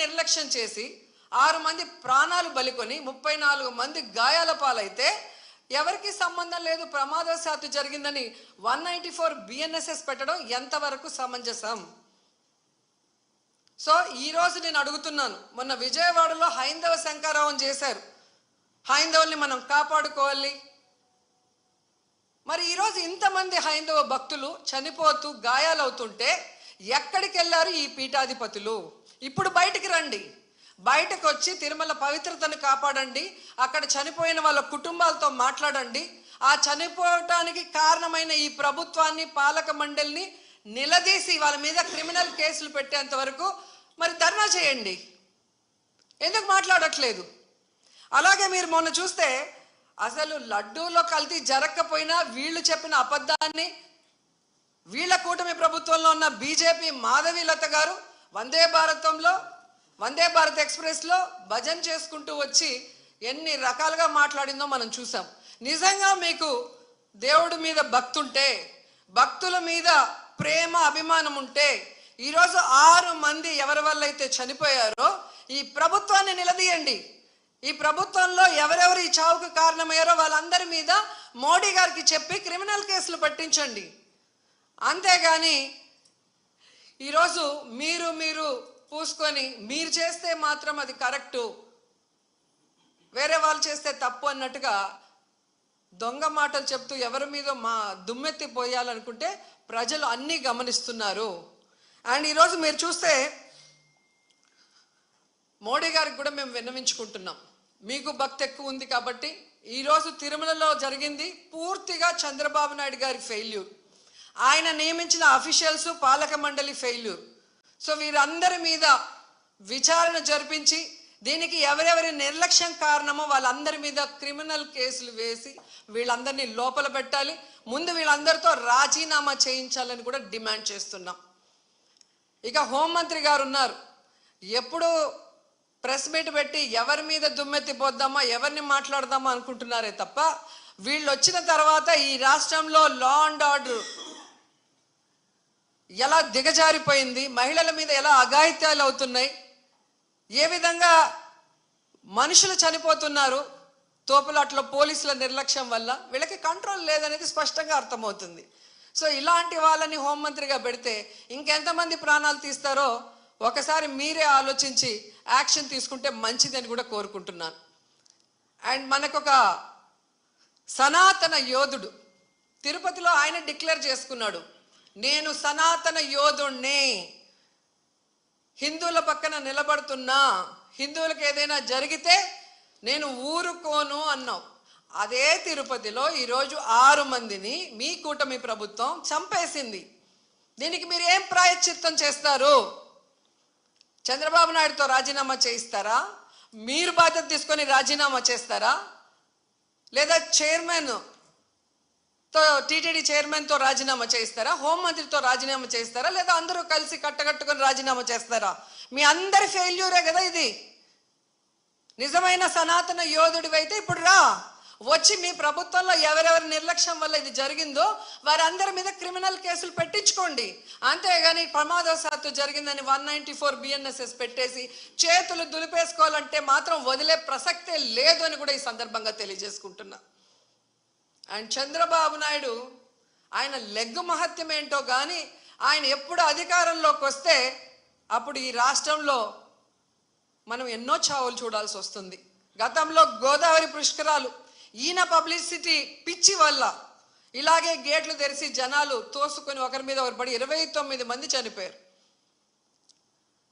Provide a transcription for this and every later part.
నిర్లక్ష్యం చేసి 6 మంది ప్రాణాలు బలికొని 34 మంది గాయాల పాలైతే ఎవరికి సంబంధం లేదు, ప్రమాదవశాత్తు జరిగిందని 194 BNSS పెట్టడం ఎంతవరకు సమంజసం? సో ఈరోజు నేను అడుగుతున్నాను, మొన్న విజయవాడలో హైందవ శంకారావం చేశారు, హైందవుల్ని మనం కాపాడుకోవాలి. మరి ఈరోజు ఇంతమంది హైందవ భక్తులు చనిపోతూ గాయాలవుతుంటే ఎక్కడికి వెళ్ళారు ఈ పీఠాధిపతులు? ఇప్పుడు బయటికి రండి, బయటకు వచ్చి తిరుమల పవిత్రతను కాపాడండి, అక్కడ చనిపోయిన వాళ్ళ కుటుంబాలతో మాట్లాడండి, ఆ చనిపోవటానికి కారణమైన ఈ ప్రభుత్వాన్ని, పాలక మండలిని నిలదీసి వాళ్ళ మీద క్రిమినల్ కేసులు పెట్టేంత వరకు మరి ధర్నా చేయండి. ఎందుకు మాట్లాడట్లేదు? అలాగే మీరు మొన్న చూస్తే అసలు లడ్డూలో కల్తీ జరగకపోయినా వీళ్ళు చెప్పిన అబద్ధాన్ని వీళ్ళ కూటమి ప్రభుత్వంలో ఉన్న బీజేపీ మాధవీలత గారు వందే భారత్ ఎక్స్ప్రెస్లో భజన చేసుకుంటూ వచ్చి ఎన్ని రకాలుగా మాట్లాడిందో మనం చూసాం. నిజంగా మీకు దేవుడి మీద భక్తి ఉంటే, భక్తుల మీద ప్రేమ అభిమానం ఉంటే ఈరోజు 6 మంది ఎవరి వల్ల అయితే చనిపోయారో ఈ ప్రభుత్వాన్ని నిలదీయండి. ఈ ప్రభుత్వంలో ఎవరెవరు ఈ చావుకు కారణమయ్యారో వాళ్ళందరి మీద మోడీ గారికి చెప్పి క్రిమినల్ కేసులు పట్టించండి. అంతేగాని ఈరోజు మీరు పూసుకొని మీరు చేస్తే మాత్రం అది కరెక్టు, వేరే వాళ్ళు చేస్తే తప్పు అన్నట్టుగా దొంగ మాటలు చెప్తూ ఎవరి మీద దుమ్మెత్తి పోయాలనుకుంటే ప్రజలు అన్నీ గమనిస్తున్నారు. అండ్ ఈరోజు మీరు చూస్తే మోడీ గారికి కూడా మేము విన్నవించుకుంటున్నాం, మీకు భక్తి ఎక్కువ ఉంది కాబట్టి ఈరోజు తిరుమలలో జరిగింది పూర్తిగా చంద్రబాబు నాయుడు గారి ఫెయిల్యూర్, ఆయన నియమించిన అఫీషియల్స్, పాలక మండలి ఫెయిల్యూర్. సో వీరందరి మీద విచారణ జరిపించి దీనికి ఎవరెవరి నిర్లక్ష్యం కారణమో వాళ్ళందరి మీద క్రిమినల్ కేసులు వేసి వీళ్ళందరినీ లోపల పెట్టాలి. ముందు వీళ్ళందరితో రాజీనామా చేయించాలని కూడా డిమాండ్ చేస్తున్నాం. ఇక హోంమంత్రి గారు ఉన్నారు, ఎప్పుడు ప్రెస్ మీట్ పెట్టి ఎవరి మీద దుమ్మెత్తి పోద్దామా, ఎవరిని మాట్లాడదామా అనుకుంటున్నారే తప్ప వీళ్ళు వచ్చిన తర్వాత ఈ రాష్ట్రంలో లా అండ్ ఆర్డర్ ఎలా దిగజారిపోయింది, మహిళల మీద ఎలా అఘాయిత్యాలు అవుతున్నాయి, ఏ విధంగా మనుషులు చనిపోతున్నారు తోపులాట్లో పోలీసుల నిర్లక్ష్యం వల్ల, వీళ్ళకి కంట్రోల్ లేదనేది స్పష్టంగా అర్థమవుతుంది. సో ఇలాంటి వాళ్ళని హోంమంత్రిగా పెడితే ఇంకెంతమంది ప్రాణాలు తీస్తారో ఒకసారి మీరే ఆలోచించి యాక్షన్ తీసుకుంటే మంచిదని కూడా కోరుకుంటున్నాను. అండ్ మనకొక సనాతన యోధుడు తిరుపతిలో ఆయన డిక్లేర్ చేసుకున్నాడు, నేను సనాతన యోధుణ్ణి, హిందువుల పక్కన నిలబడుతున్నా, హిందువులకు ఏదైనా జరిగితే నేను ఊరుకోను అన్నావు. అదే తిరుపతిలో ఈరోజు 6 మందిని మీ కూటమి ప్రభుత్వం చంపేసింది. దీనికి మీరు ఏం ప్రాయశ్చిత్తం చేస్తారు? చంద్రబాబు నాయుడుతో రాజీనామా చేయిస్తారా? మీరు బాధ్యత తీసుకొని రాజీనామా చేస్తారా? లేదా టీటీడీ చైర్మన్తో రాజీనామా చేయిస్తారా? హోంమంత్రితో రాజీనామా చేయిస్తారా? లేదా అందరూ కలిసి కట్టకట్టుకొని రాజీనామా చేస్తారా? మీ అందరి ఫెయిల్యూరే కదా ఇది. నిజమైన సనాతన యోధుడివైతే ఇప్పుడు రా, వచ్చి మీ ప్రభుత్వంలో ఎవరెవరి నిర్లక్ష్యం వల్ల ఇది జరిగిందో వారందరి మీద క్రిమినల్ కేసులు పెట్టించుకోండి. అంతేగాని ప్రమాదవశాత్తు జరిగిందని 194 BNSS పెట్టేసి చేతులు దులిపేసుకోవాలంటే మాత్రం వదిలే ప్రసక్తే లేదు అని కూడా ఈ సందర్భంగా తెలియజేసుకుంటున్నా. అండ్ చంద్రబాబు నాయుడు ఆయన లెగ్గు మహత్యం ఏంటో కానీ ఆయన ఎప్పుడు అధికారంలోకి వస్తే అప్పుడు ఈ రాష్ట్రంలో మనం ఎన్నో చావులు చూడాల్సి వస్తుంది. గతంలో గోదావరి పుష్కరాలు ఈయన పబ్లిసిటీ పిచ్చి వల్ల ఇలాగే గేట్లు తెరిచి జనాలు తోసుకొని ఒకరి మీద ఒకరు పడి 29 మంది చనిపోయారు.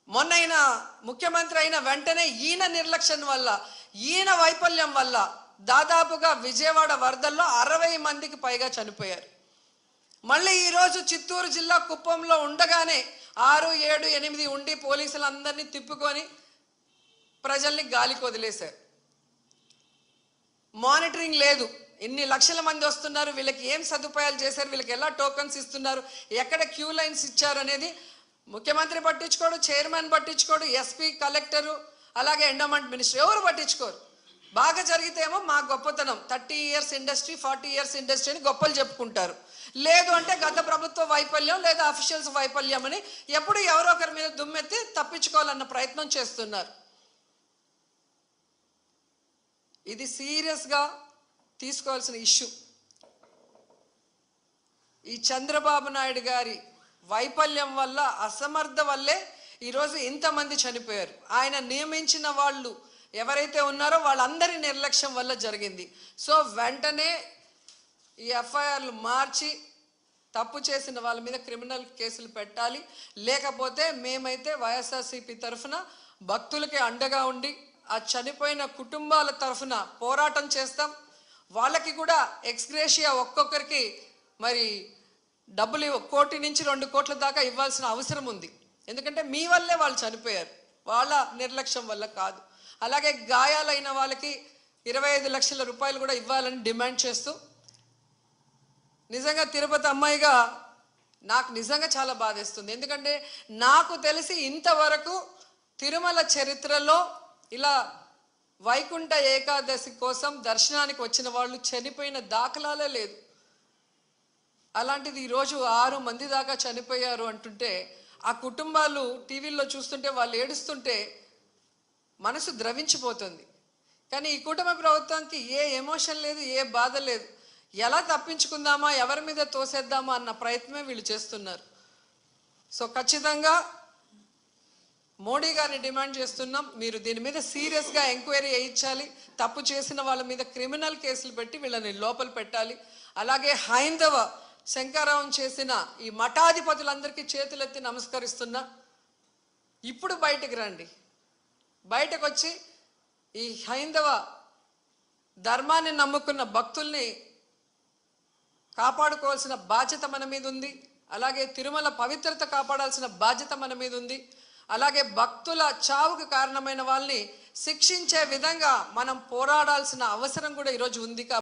మొన్న ముఖ్యమంత్రి అయిన వెంటనే ఈయన నిర్లక్ష్యం వల్ల, ఈయన వైఫల్యం వల్ల దాదాపుగా విజయవాడ వరదల్లో 60 మందికి పైగా చనిపోయారు. మళ్ళీ ఈరోజు చిత్తూరు జిల్లా కుప్పంలో ఉండగానే 6, 7, 8 ఉండి పోలీసులందరినీ తిప్పుకొని ప్రజల్ని గాలికి వదిలేశారు. మానిటరింగ్ లేదు, ఇన్ని లక్షల మంది వస్తున్నారు, వీళ్ళకి ఏం సదుపాయాలు చేశారు, వీళ్ళకి ఎలా టోకన్స్ ఇస్తున్నారు, ఎక్కడ క్యూ లైన్స్ ఇచ్చారు అనేది ముఖ్యమంత్రి పట్టించుకోడు, చైర్మన్ పట్టించుకోడు, ఎస్పీ, కలెక్టరు, అలాగే ఎండోమెంట్ మినిస్టర్ ఎవరు పట్టించుకోరు. బాగా జరిగితేమో మా గొప్పతనం 30 ఇయర్స్ ఇండస్ట్రీ 40 ఇయర్స్ ఇండస్ట్రీ అని గొప్పలు చెప్పుకుంటారు. లేదు అంటే గత ప్రభుత్వ వైఫల్యం లేదా అఫీషియల్స్ వైఫల్యం అని ఎప్పుడు ఎవరో ఒకరి మీద దుమ్మెత్తి తప్పించుకోవాలన్న ప్రయత్నం చేస్తున్నారు. ఇది సీరియస్గా తీసుకోవాల్సిన ఇష్యూ. ఈ చంద్రబాబు నాయుడు గారి వైఫల్యం వల్ల, అసమర్థ వల్లే ఈరోజు ఇంతమంది చనిపోయారు. ఆయన నియమించిన వాళ్ళు ఎవరైతే ఉన్నారో వాళ్ళందరి నిర్లక్ష్యం వల్ల జరిగింది. సో వెంటనే ఈ ఎఫ్ఐఆర్లు మార్చి తప్పు చేసిన వాళ్ళ మీద క్రిమినల్ కేసులు పెట్టాలి. లేకపోతే మేమైతే వైఎస్ఆర్సీపీ తరఫున భక్తులకి అండగా ఉండి ఆ చనిపోయిన కుటుంబాల తరఫున పోరాటం చేస్తాం. వాళ్ళకి కూడా ఎక్స్గ్రేషియా ఒక్కొక్కరికి మరి డబ్బులు 1 కోటి నుంచి 2 కోట్ల దాకా ఇవ్వాల్సిన అవసరం ఉంది. ఎందుకంటే మీ వల్లే వాళ్ళు చనిపోయారు, వాళ్ళ నిర్లక్ష్యం వల్ల కాదు. అలాగే గాయాలైన వాళ్ళకి 25 లక్షల రూపాయలు కూడా ఇవ్వాలని డిమాండ్ చేస్తూ, నిజంగా తిరుపతి అమ్మాయిగా నాకు నిజంగా చాలా బాధేస్తుంది. ఎందుకంటే నాకు తెలిసి ఇంతవరకు తిరుమల చరిత్రలో ఇలా వైకుంఠ ఏకాదశి కోసం దర్శనానికి వచ్చిన వాళ్ళు చనిపోయిన దాఖలాలే లేదు. అలాంటిది ఈరోజు 6 మంది దాకా చనిపోయారు అంటుంటే, ఆ కుటుంబాలు టీవీల్లో చూస్తుంటే వాళ్ళు ఏడుస్తుంటే మనసు ద్రవించిపోతుంది. కానీ ఈ కుటుంబ ప్రభుత్వానికి ఏ ఎమోషన్ లేదు, ఏ బాధ లేదు. ఎలా తప్పించుకుందామా, ఎవరి మీద తోసేద్దామా అన్న ప్రయత్నమే వీళ్ళు చేస్తున్నారు. సో ఖచ్చితంగా మోడీ గారిని డిమాండ్ చేస్తున్నాం, మీరు దీని మీద సీరియస్గా ఎంక్వైరీ చేయించాలి. తప్పు చేసిన వాళ్ళ మీద క్రిమినల్ కేసులు పెట్టి వీళ్ళని లోపల పెట్టాలి. అలాగే హైందవ శంకరావం చేసిన ఈ మఠాధిపతులందరికీ చేతులెత్తి నమస్కరిస్తున్నా, ఇప్పుడు బయటకు రండి. బయటకు వచ్చి ఈ హైందవ ధర్మాన్ని నమ్ముకున్న భక్తుల్ని కాపాడుకోవాల్సిన బాధ్యత మన మీద ఉంది. అలాగే తిరుమల పవిత్రత కాపాడాల్సిన బాధ్యత మన మీద ఉంది. అలాగే భక్తుల చావుకు కారణమైన వాళ్ళని శిక్షించే విధంగా మనం పోరాడాల్సిన అవసరం కూడా ఈరోజు ఉంది.